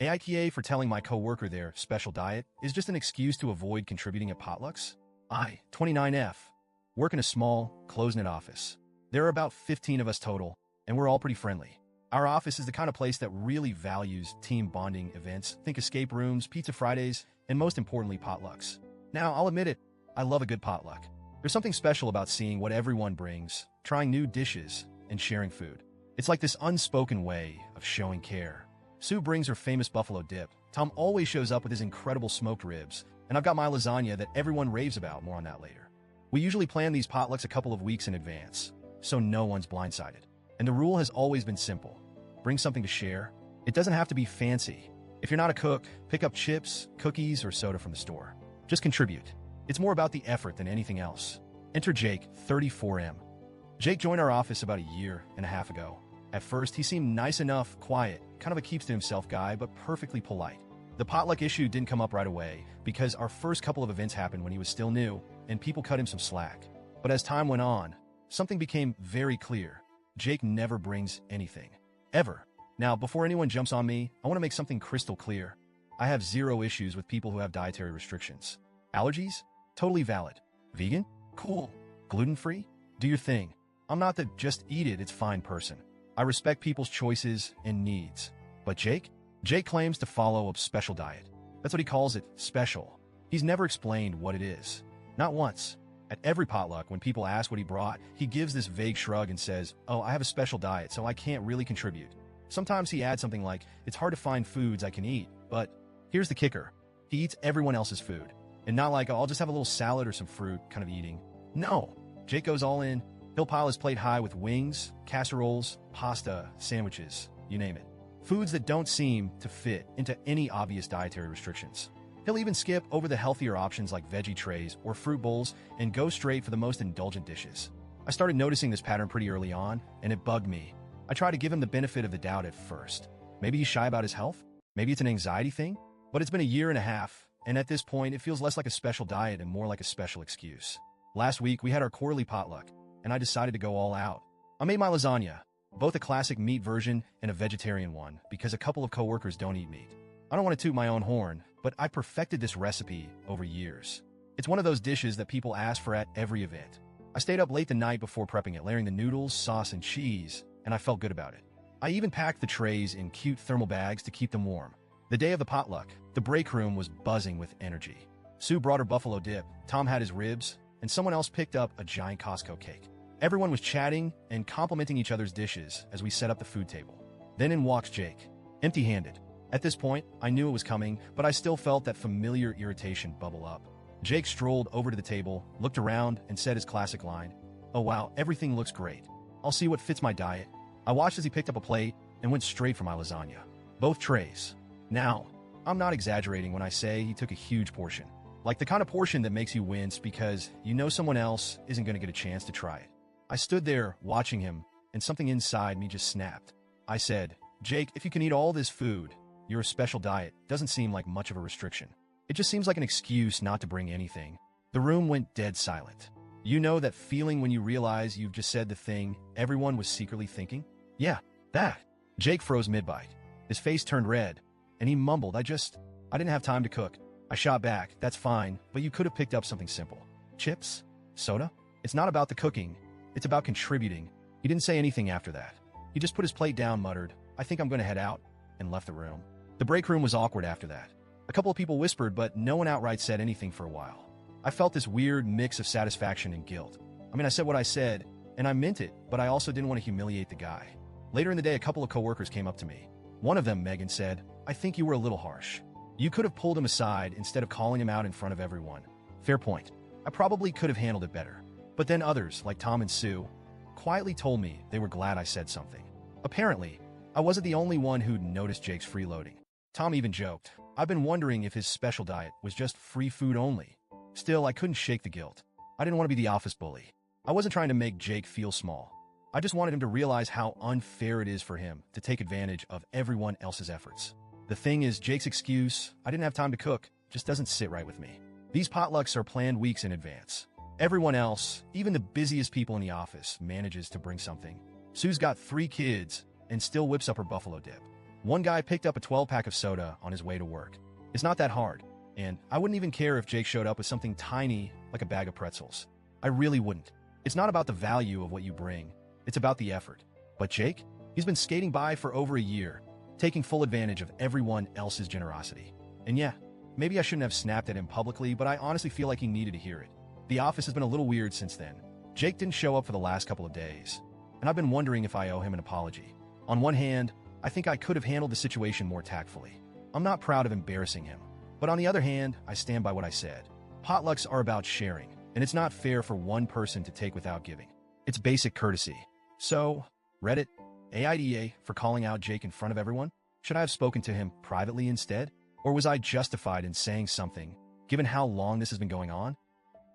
AITA for telling my coworker their special diet is just an excuse to avoid contributing at potlucks? I, 29F, work in a small, closed-knit office. There are about 15 of us total, and we're all pretty friendly. Our office is the kind of place that really values team bonding events. Think escape rooms, pizza Fridays, and most importantly, potlucks. Now, I'll admit it, I love a good potluck. There's something special about seeing what everyone brings, trying new dishes, and sharing food. It's like this unspoken way of showing care. Sue brings her famous buffalo dip. Tom always shows up with his incredible smoked ribs, and I've got my lasagna that everyone raves about. More on that later. We usually plan these potlucks a couple of weeks in advance, so no one's blindsided. And the rule has always been simple. Bring something to share. It doesn't have to be fancy. If you're not a cook, pick up chips, cookies, or soda from the store. Just contribute. It's more about the effort than anything else. Enter Jake, 34M. Jake joined our office about a year and a half ago. At first, he seemed nice enough, quiet, kind of a keeps-to-himself guy, but perfectly polite. The potluck issue didn't come up right away because our first couple of events happened when he was still new, and people cut him some slack. But as time went on, something became very clear. Jake never brings anything. Ever. Now, before anyone jumps on me, I want to make something crystal clear. I have zero issues with people who have dietary restrictions. Allergies? Totally valid. Vegan? Cool. Gluten-free? Do your thing. I'm not the just eat it, it's fine person. I respect people's choices and needs. But Jake? Jake claims to follow a special diet. That's what he calls it, special. He's never explained what it is. Not once. At every potluck, when people ask what he brought, he gives this vague shrug and says, "Oh, I have a special diet, so I can't really contribute." Sometimes he adds something like, "It's hard to find foods I can eat," but here's the kicker. He eats everyone else's food. And not like, "Oh, I'll just have a little salad or some fruit," kind of eating. No. Jake goes all in. He'll pile his plate high with wings, casseroles, pasta, sandwiches, you name it. Foods that don't seem to fit into any obvious dietary restrictions. He'll even skip over the healthier options like veggie trays or fruit bowls and go straight for the most indulgent dishes. I started noticing this pattern pretty early on, and it bugged me. I tried to give him the benefit of the doubt at first. Maybe he's shy about his health? Maybe it's an anxiety thing? But it's been a year and a half, and at this point, it feels less like a special diet and more like a special excuse. Last week, we had our quarterly potluck, and I decided to go all out. I made my lasagna, both a classic meat version and a vegetarian one, because a couple of coworkers don't eat meat. I don't want to toot my own horn, but I perfected this recipe over years. It's one of those dishes that people ask for at every event. I stayed up late the night before prepping it, layering the noodles, sauce, and cheese, and I felt good about it. I even packed the trays in cute thermal bags to keep them warm. The day of the potluck, the break room was buzzing with energy. Sue brought her buffalo dip, Tom had his ribs, and someone else picked up a giant Costco cake. Everyone was chatting and complimenting each other's dishes as we set up the food table. Then in walks Jake, empty-handed. At this point, I knew it was coming, but I still felt that familiar irritation bubble up. Jake strolled over to the table, looked around, and said his classic line, "Oh wow, everything looks great. I'll see what fits my diet." I watched as he picked up a plate and went straight for my lasagna. Both trays. Now, I'm not exaggerating when I say he took a huge portion. Like the kind of portion that makes you wince because you know someone else isn't going to get a chance to try it. I stood there watching him, and something inside me just snapped. I said, "Jake, if you can eat all this food, your special diet doesn't seem like much of a restriction. It just seems like an excuse not to bring anything." The room went dead silent. You know that feeling when you realize you've just said the thing everyone was secretly thinking? Yeah, that. Jake froze mid-bite. His face turned red, and he mumbled, I didn't have time to cook." I shot back, "That's fine, but you could have picked up something simple. Chips? Soda? It's not about the cooking. It's about contributing." He didn't say anything after that. He just put his plate down, muttered, "I think I'm going to head out," and left the room. The break room was awkward after that. A couple of people whispered, but no one outright said anything for a while. I felt this weird mix of satisfaction and guilt. I said what I said, and I meant it, but I also didn't want to humiliate the guy. Later in the day, a couple of coworkers came up to me. One of them, Megan, said, "I think you were a little harsh. You could have pulled him aside instead of calling him out in front of everyone." Fair point. I probably could have handled it better. But then others, like Tom and Sue, quietly told me they were glad I said something. Apparently, I wasn't the only one who'd noticed Jake's freeloading. Tom even joked, "I've been wondering if his special diet was just free food only." Still, I couldn't shake the guilt. I didn't want to be the office bully. I wasn't trying to make Jake feel small. I just wanted him to realize how unfair it is for him to take advantage of everyone else's efforts. The thing is, Jake's excuse, "I didn't have time to cook," just doesn't sit right with me. These potlucks are planned weeks in advance. Everyone else, even the busiest people in the office, manages to bring something. Sue's got 3 kids and still whips up her buffalo dip. One guy picked up a 12-pack of soda on his way to work. It's not that hard, and I wouldn't even care if Jake showed up with something tiny like a bag of pretzels. I really wouldn't. It's not about the value of what you bring, it's about the effort. But Jake, he's been skating by for over a year, taking full advantage of everyone else's generosity. And yeah, maybe I shouldn't have snapped at him publicly, but I honestly feel like he needed to hear it. The office has been a little weird since then. Jake didn't show up for the last couple of days, and I've been wondering if I owe him an apology. On one hand, I think I could have handled the situation more tactfully. I'm not proud of embarrassing him. But on the other hand, I stand by what I said. Potlucks are about sharing, and it's not fair for one person to take without giving. It's basic courtesy. So, Reddit, AITA for calling out Jake in front of everyone? Should I have spoken to him privately instead? Or was I justified in saying something, given how long this has been going on?